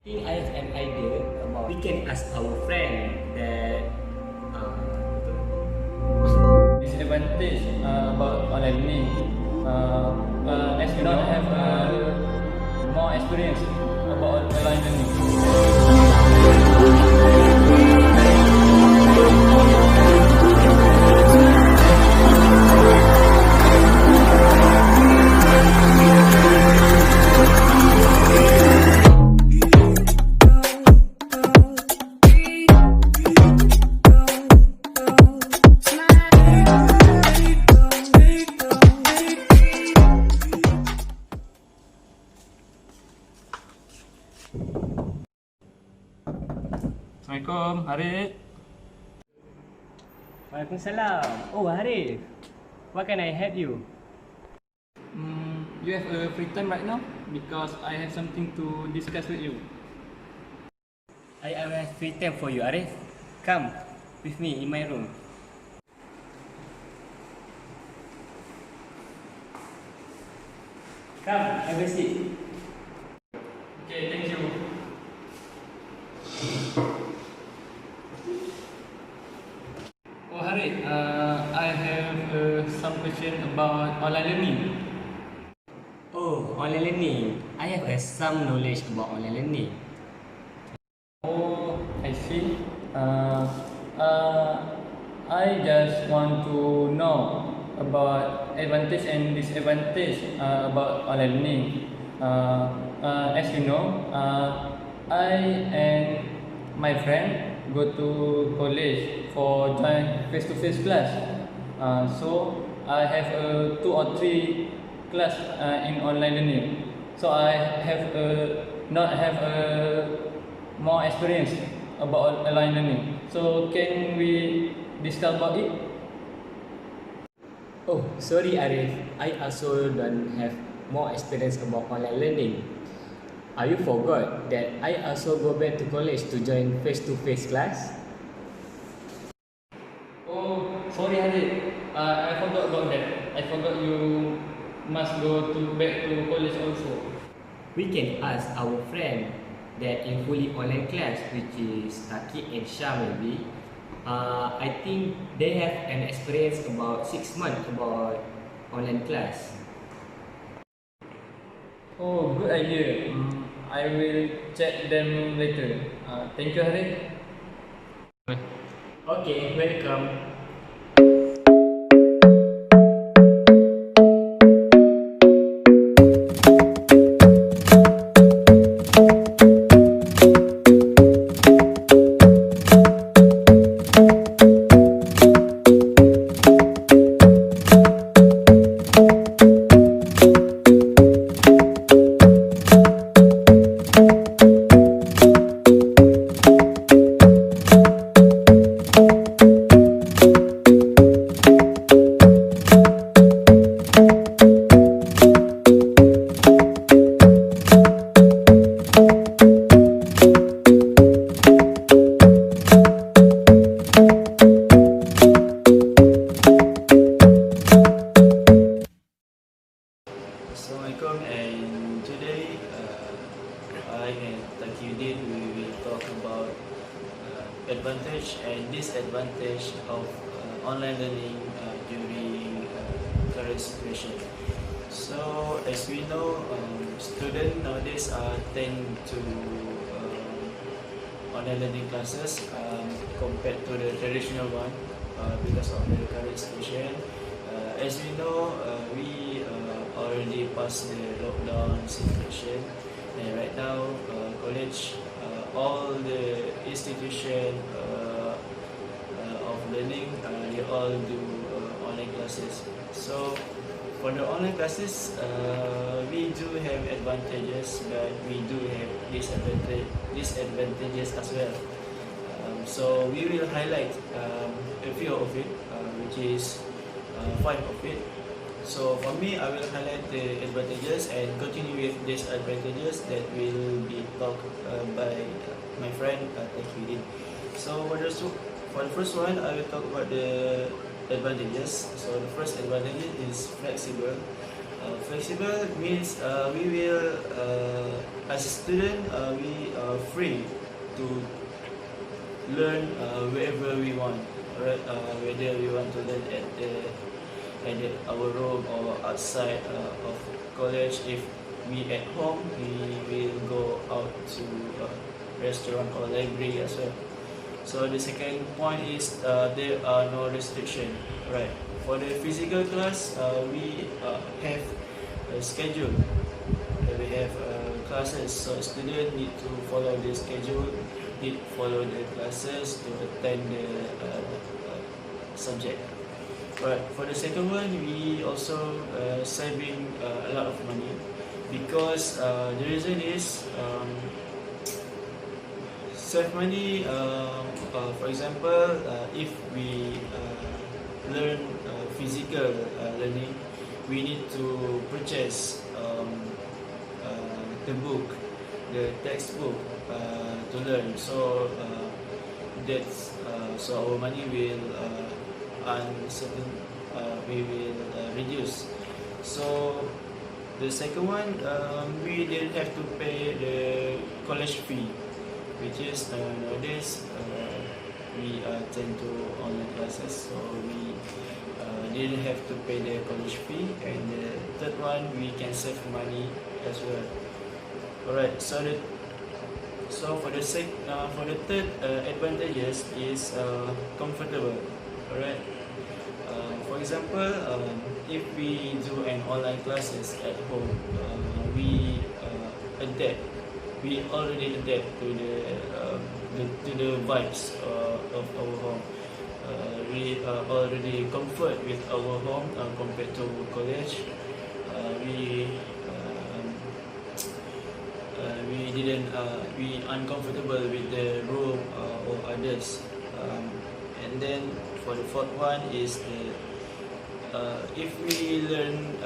think I have an idea about we can ask our friend that disadvantage about online learning as we don't have more experience about online learning. Assalamualaikum, Harith. Waalaikumsalam. Oh, Harith. What can I help you? You have a free time right now because I have something to discuss with you. I have free time for you, Arif. Come with me in my room. Come, have a seat. Okay, thank you. Oh, Harith, I have some question about online learning. Oh, online learning. I have some knowledge about online learning. Oh, I see. I just want to know about advantage and disadvantage about online learning. As you know, I and my friend go to college for join face-to-face class. So I have 2 or 3 class in online learning. So I have not have more experience about online learning. So can we discuss about it? Oh, sorry Arif. I also don't have more experience about online learning. Are you forgot that I also go back to college to join face-to-face class? Oh, sorry Harith. I forgot about that. I forgot you must go back to college also. We can ask our friend that in fully online class, which is Taki and Shah maybe. I think they have an experience about 6 months about online class. Oh, good idea. I will check them later. Thank you, Harith. Okay, welcome. Assalamualaikum, and today I and TAQIYUDDIN we will talk about advantage and disadvantage of online learning during current situation. So as we know, students nowadays tend to online learning classes compared to the traditional one because of the current situation. As we know, we already passed the lockdown situation, and right now college, all the institution of learning, they all do online classes. So for the online classes, we do have advantages, but we do have disadvantages as well. So we will highlight a few of it, which is 5 of it. So for me, I will highlight the advantages and continue with disadvantages that will be talked by my friend TAQIYUDDIN. So for the first one, I will talk about the advantages. So the first advantage is flexible. Flexible means we will, as a student, we are free to learn wherever we want, right? Whether we want to learn at our room or outside of college. If we at home, we will go out to restaurant or library as well. So the second point is there are no restriction, right? For the physical class, we have a schedule. We have classes, so students need to follow the schedule, need to follow the classes to attend the subject. Right. For the second one, we also saving a lot of money because the reason is save money. For example, if we learn physical learning, we need to purchase the book, the textbook to learn. So that's so our money will uncertain. We will reduce. So the second one, we didn't have to pay the college fee, which is nowadays we tend to online classes, so we didn't have to pay the college fee. And the third one, we can save money as well. Alright, so for the third advantages is comfortable. Alright, for example, if we do an online classes at home, we already adapt to the vibes of our home. We already comfort with our home compared to college. We uncomfortable with the room or others. And then for the fourth one is if we learn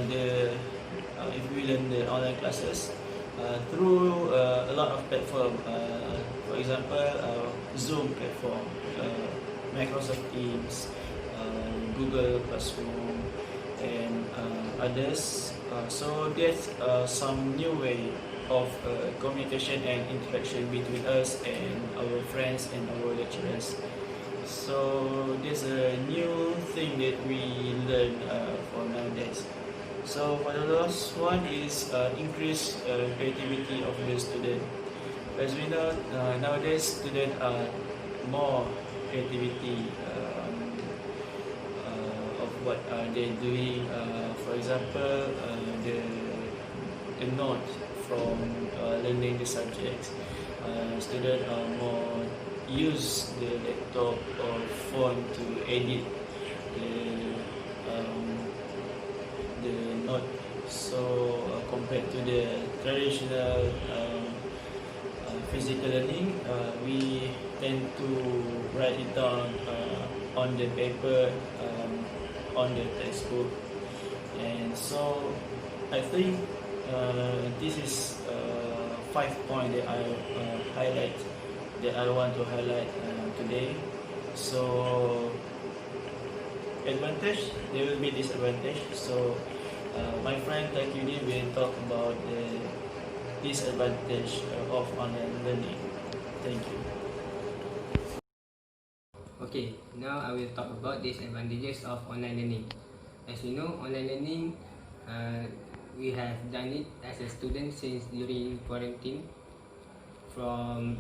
the online classes through a lot of platform, for example, Zoom platform, Microsoft Teams, Google Classroom, and others. So there's some new way of communication and interaction between us and our friends and our lecturers. So there's a new thing that we learn for nowadays. So for the last one is increase creativity of the student. As we know, nowadays students are more creativity of what they're doing. For example, the note from learning the subjects. Students are more use the laptop or phone to edit the note. So compared to the traditional physical learning, we tend to write it down on the paper, on the textbook. And so I think this is 5 points that I want to highlight today. So advantage, there will be disadvantage. So my friend TAQIYUDDIN will talk about the disadvantage of online learning. Thank you. Okay, now I will talk about disadvantages of online learning. As you know, online learning, we have done it as a student since during quarantine from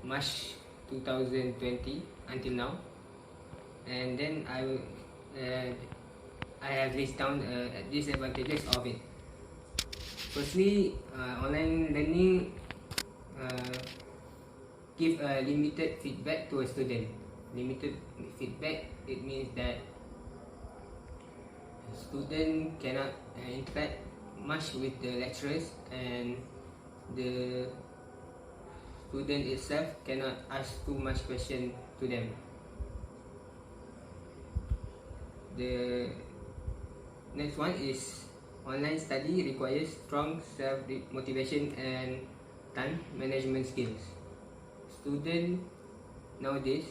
March 2020 until now. And then I have listed down disadvantages of it. Firstly, online learning give a limited feedback to a student. Limited feedback, it means that student cannot interact much with the lecturers, and the student itself cannot ask too much question to them. The next one is online study requires strong self-motivation and time management skills. Students nowadays,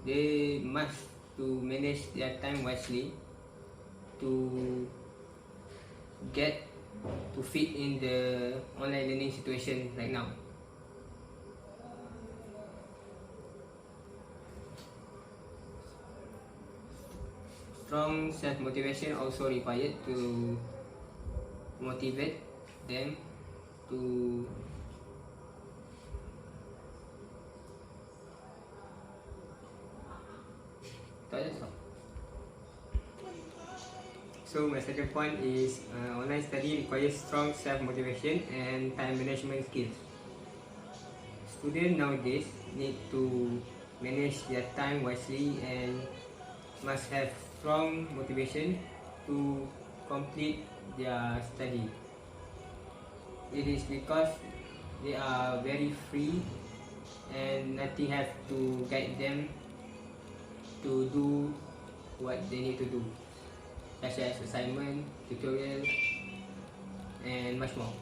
they must to manage their time wisely to get to fit in the online learning situation right now. Strong self-motivation also required to motivate them to So my second point is online study requires strong self-motivation and time management skills. Students nowadays need to manage their time wisely and must have strong motivation to complete their study. It is because they are very free and nothing have to guide them to do what they need to do, such as assignment, tutorial, and much more.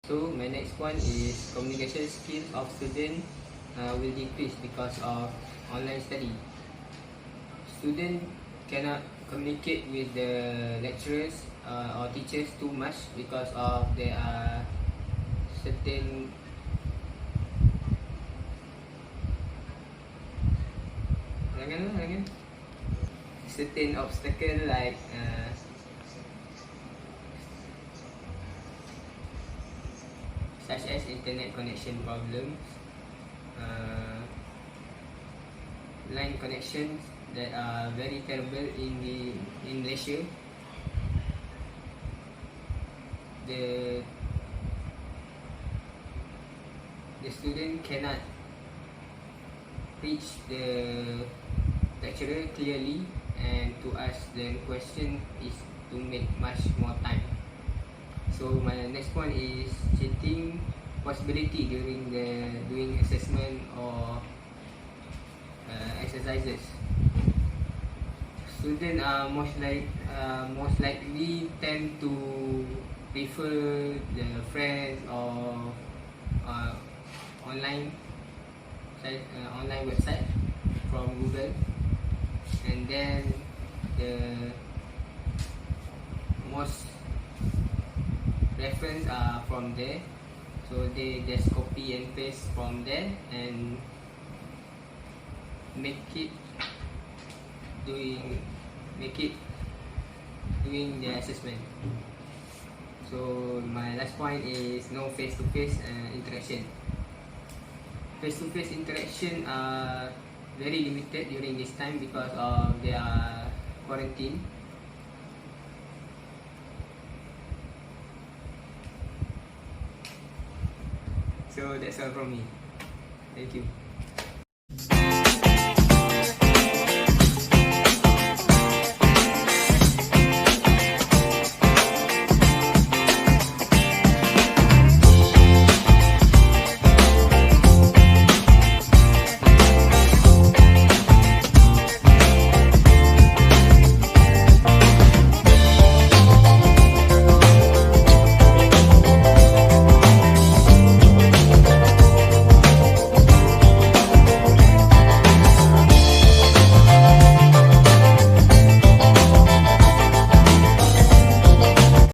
So my next one is communication skills of students will decrease because of online study. Students cannot communicate with the lecturers or teachers too much because of there are certain obstacle like such as internet connection problems, line connections that are very terrible in Malaysia. The student cannot reach the lecturer clearly, and to ask them question is to make much more time. So my next point is cheating possibility during doing assessment or exercises. Students are most likely tend to prefer the friends or online website from Google, and then the most reference are from there, so they just copy and paste from there and make it doing the assessment. So my last point is no face-to-face interaction. Face-to-face interaction are very limited during this time because of their quarantine. So that's all from me. Thank you.